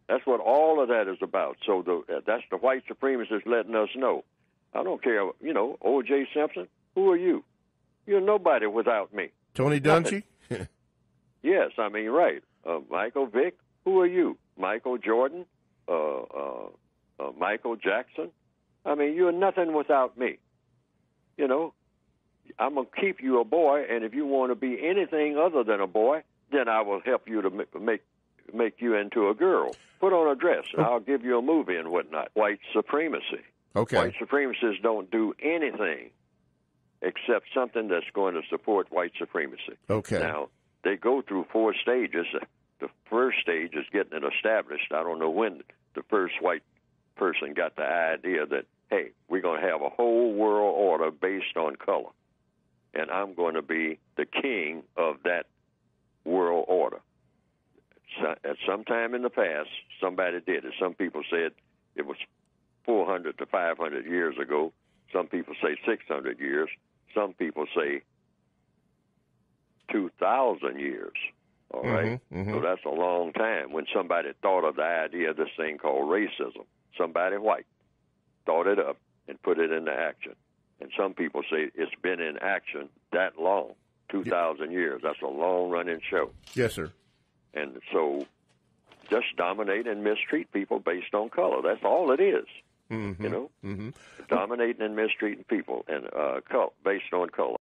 That's what all of that is about. So that's the white supremacists letting us know. I don't care, O.J. Simpson, who are you? You're nobody without me. Tony Dungy? Yes, I mean, right. Michael Vick, who are you? Michael Jordan, Michael Jackson. I mean, you're nothing without me. I'm going to keep you a boy, and if you want to be anything other than a boy, then I will help you to make you into a girl. Put on a dress, and I'll give you a movie and whatnot. White supremacy. Okay. White supremacists don't do anything except something that's going to support white supremacy. Okay. Now, they go through 4 stages. The first stage is getting it established. I don't know when the first white person got the idea that, hey, we're going to have a whole world order based on color, and I'm going to be the king of that world order. So, at some time in the past, somebody did it. Some people said it was 400 to 500 years ago. Some people say 600 years. Some people say 2,000 years. All right? Mm-hmm. So that's a long time when somebody thought of the idea of this thing called racism. Somebody white thought it up and put it into action. And some people say it's been in action that long, 2,000 years. That's a long-running show. Yes, sir. And so just dominate and mistreat people based on color. That's all it is. Mm-hmm. Dominating and mistreating people and based on color.